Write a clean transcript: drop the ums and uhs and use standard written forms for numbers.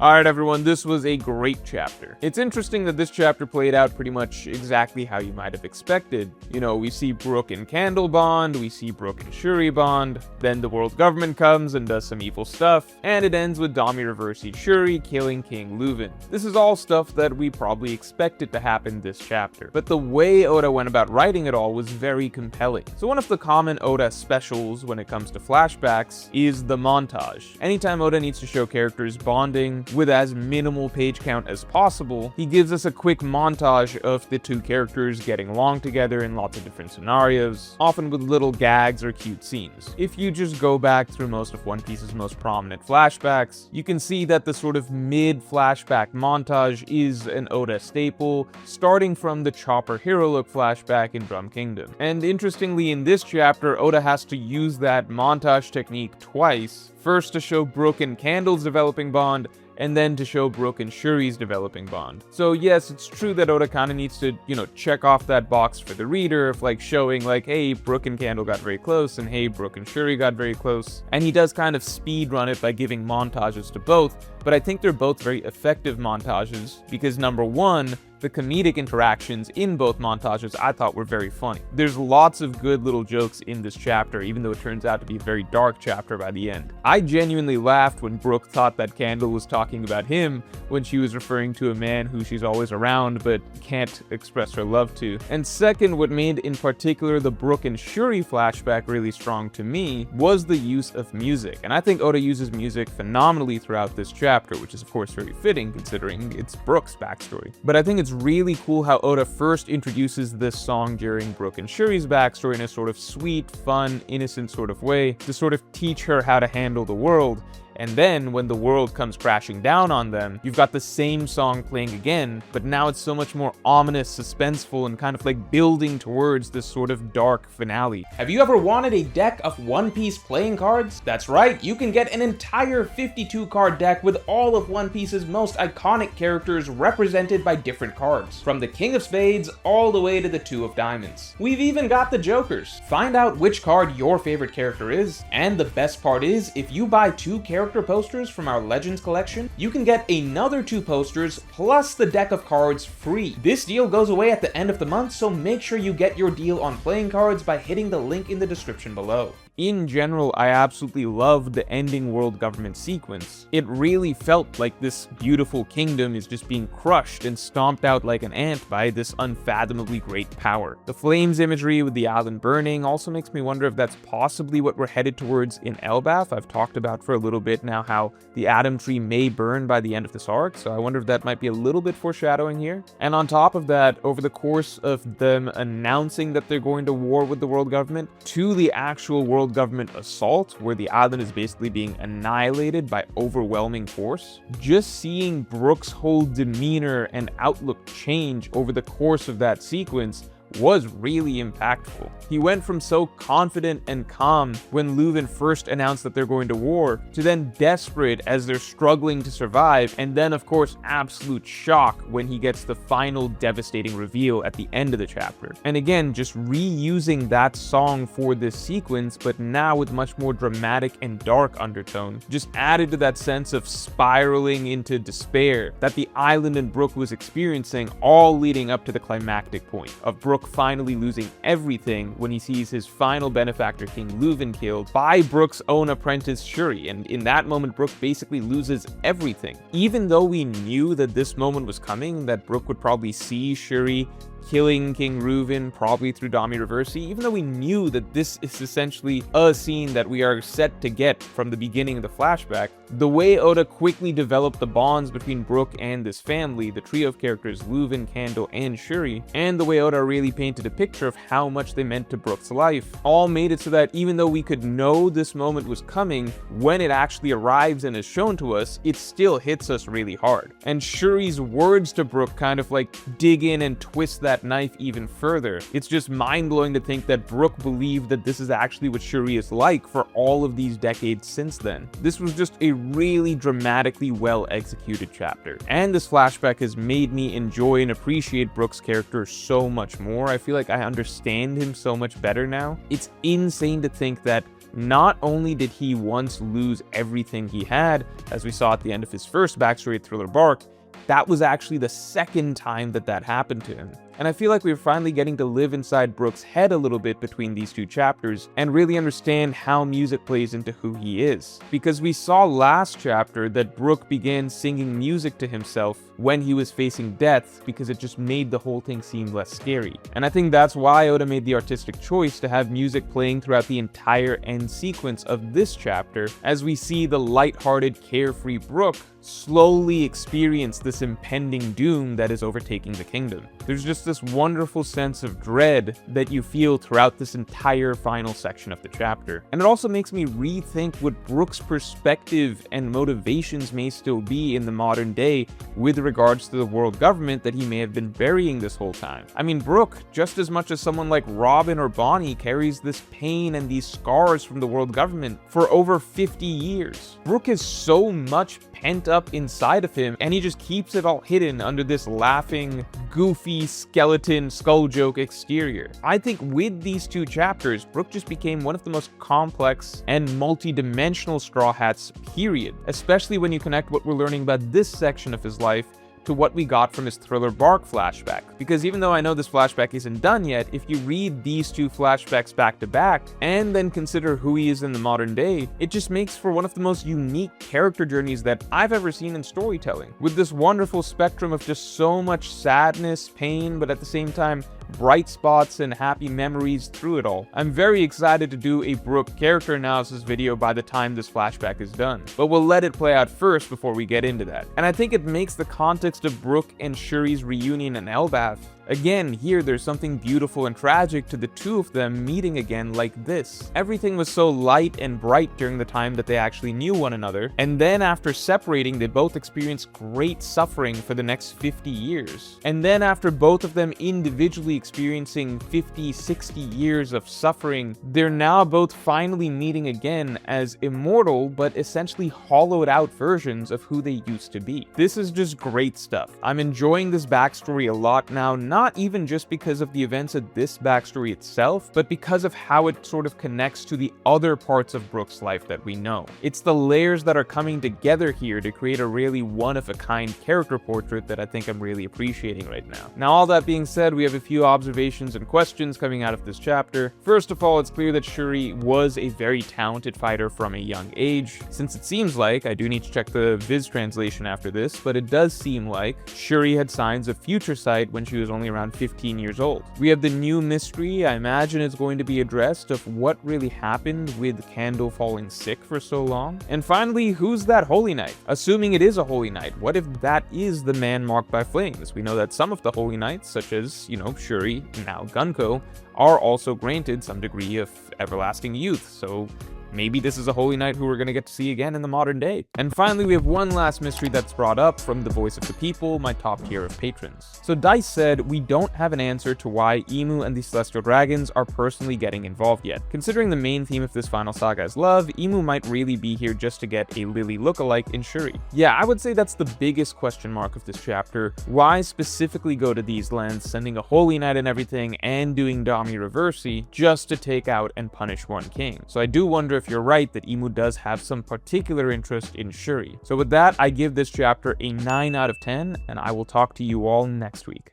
Alright everyone, this was a great chapter. It's interesting that this chapter played out pretty much exactly how you might have expected. You know, we see Brook and Candle bond, we see Brook and Shuri bond, then the world government comes and does some evil stuff, and it ends with Dami reversing Shuri killing King Leuven. This is all stuff that we probably expected to happen this chapter, but the way Oda went about writing it all was very compelling. So one of the common Oda specials when it comes to flashbacks is the montage. Anytime Oda needs to show characters bonding with as minimal page count as possible, he gives us a quick montage of the two characters getting along together in lots of different scenarios, often with little gags or cute scenes. If you just go back through most of One Piece's most prominent flashbacks, you can see that the sort of mid-flashback montage is an Oda staple, starting from the Chopper Hero Look flashback in Drum Kingdom. And interestingly, in this chapter, Oda has to use that montage technique twice, first to show Brook and Candle's developing bond, and then to show Brook and Shuri's developing bond. So yes, it's true that Oda kinda needs to, check off that box for the reader of showing hey, Brook and Candle got very close, and hey, Brook and Shuri got very close. And he does kind of speed run it by giving montages to both, but I think they're both very effective montages because number one, the comedic interactions in both montages I thought were very funny. There's lots of good little jokes in this chapter, even though it turns out to be a very dark chapter by the end. I genuinely laughed when Brook thought that Candle was talking about him when she was referring to a man who she's always around but can't express her love to. And second, what made in particular the Brook and Shuri flashback really strong to me was the use of music. And I think Oda uses music phenomenally throughout this chapter, which is of course very fitting considering it's Brook's backstory. But I think it's really cool how Oda first introduces this song during Brook and Shuri's backstory in a sort of sweet, fun, innocent sort of way to sort of teach her how to handle the world. And then, when the world comes crashing down on them, you've got the same song playing again, but now it's so much more ominous, suspenseful, and kind of building towards this sort of dark finale. Have you ever wanted a deck of One Piece playing cards? That's right, you can get an entire 52 card deck with all of One Piece's most iconic characters represented by different cards, from the King of Spades all the way to the Two of Diamonds. We've even got the Jokers. Find out which card your favorite character is, and the best part is, if you buy 2 character posters from our Legends collection, you can get another 2 posters plus the deck of cards free. This deal goes away at the end of the month, so make sure you get your deal on playing cards by hitting the link in the description below. In general, I absolutely loved the ending world government sequence. It really felt like this beautiful kingdom is just being crushed and stomped out like an ant by this unfathomably great power. The flames imagery with the island burning also makes me wonder if that's possibly what we're headed towards in Elbaf. I've talked about for a little bit now how the Atom Tree may burn by the end of this arc, so I wonder if that might be a little bit foreshadowing here. And on top of that, over the course of them announcing that they're going to war with the world government, to the actual world government assault, where the island is basically being annihilated by overwhelming force, just seeing Brook's whole demeanor and outlook change over the course of that sequence was really impactful. He went from so confident and calm when Leuven first announced that they're going to war, to then desperate as they're struggling to survive, and then of course absolute shock when he gets the final devastating reveal at the end of the chapter. And again, just reusing that song for this sequence, but now with much more dramatic and dark undertone, just added to that sense of spiraling into despair that the island and Brook was experiencing, all leading up to the climactic point of Brook finally losing everything when he sees his final benefactor King Leuven killed by Brook's own apprentice Shuri, and in that moment Brook basically loses everything. Even though we knew that this moment was coming, that Brook would probably see Shuri killing King Leuven, probably through Dami Reversi, even though we knew that this is essentially a scene that we are set to get from the beginning of the flashback, the way Oda quickly developed the bonds between Brook and this family, the trio of characters Leuven, Candle, and Shuri, and the way Oda really painted a picture of how much they meant to Brook's life, all made it so that even though we could know this moment was coming, when it actually arrives and is shown to us, it still hits us really hard. And Shuri's words to Brook kind of dig in and twist that knife even further. It's just mind-blowing to think that Brook believed that this is actually what Shuri is like for all of these decades since then. This was just a really dramatically well-executed chapter. And this flashback has made me enjoy and appreciate Brook's character so much more. I feel like I understand him so much better now. It's insane to think that not only did he once lose everything he had, as we saw at the end of his first backstory at Thriller Bark, that was actually the second time that that happened to him. And I feel like we're finally getting to live inside Brook's head a little bit between these two chapters and really understand how music plays into who he is. Because we saw last chapter that Brook began singing music to himself when he was facing death because it just made the whole thing seem less scary. And I think that's why Oda made the artistic choice to have music playing throughout the entire end sequence of this chapter, as we see the lighthearted, carefree Brook slowly experience this impending doom that is overtaking the kingdom. There's just this wonderful sense of dread that you feel throughout this entire final section of the chapter. And it also makes me rethink what Brook's perspective and motivations may still be in the modern day with regards to the world government that he may have been burying this whole time. I mean, Brook, just as much as someone like Robin or Bonnie, carries this pain and these scars from the world government for over 50 years. Brook has so much pent up inside of him, and he just keeps it all hidden under this laughing, goofy, skeleton, skull joke exterior. I think with these two chapters, Brook just became one of the most complex and multi-dimensional Straw Hats, period. Especially when you connect what we're learning about this section of his life to what we got from his Thriller Bark flashback. Because even though I know this flashback isn't done yet, if you read these two flashbacks back to back, and then consider who he is in the modern day, it just makes for one of the most unique character journeys that I've ever seen in storytelling. With this wonderful spectrum of just so much sadness, pain, but at the same time, bright spots and happy memories through it all. I'm very excited to do a Brook character analysis video by the time this flashback is done, but we'll let it play out first before we get into that. And I think it makes the context of Brook and Shuri's reunion in Elbaf, again, here there's something beautiful and tragic to the two of them meeting again like this. Everything was so light and bright during the time that they actually knew one another, and then after separating, they both experienced great suffering for the next 50 years. And then after both of them individually experiencing 50, 60 years of suffering, they're now both finally meeting again as immortal, but essentially hollowed out versions of who they used to be. This is just great stuff. I'm enjoying this backstory a lot now, not even just because of the events of this backstory itself, but because of how it sort of connects to the other parts of Brook's life that we know. It's the layers that are coming together here to create a really one-of-a-kind character portrait that I think I'm really appreciating right now. Now, all that being said, we have a few observations and questions coming out of this chapter. First of all, it's clear that Shuri was a very talented fighter from a young age, since it seems like, I do need to check the Viz translation after this, but it does seem like Shuri had signs of future sight when she was only around 15 years old. We have the new mystery, I imagine it's going to be addressed, of what really happened with Candle falling sick for so long. And finally, who's that Holy Knight? Assuming it is a Holy Knight, what if that is the man marked by flames? We know that some of the Holy Knights, such as, Shuri, now Gunko, are also granted some degree of everlasting youth, so maybe this is a Holy Knight who we're going to get to see again in the modern day. And finally, we have one last mystery that's brought up from the Voice of the People, my top tier of patrons. So Dice said, we don't have an answer to why Imu and the Celestial Dragons are personally getting involved yet. Considering the main theme of this final saga is love, Imu might really be here just to get a Lily lookalike in Shuri. Yeah, I would say that's the biggest question mark of this chapter. Why specifically go to these lands, sending a Holy Knight and everything, and doing Dami Reversi just to take out and punish one king? So I do wonder if you're right that Imu does have some particular interest in Shuri. So with that, I give this chapter a 9 out of 10, and I will talk to you all next week.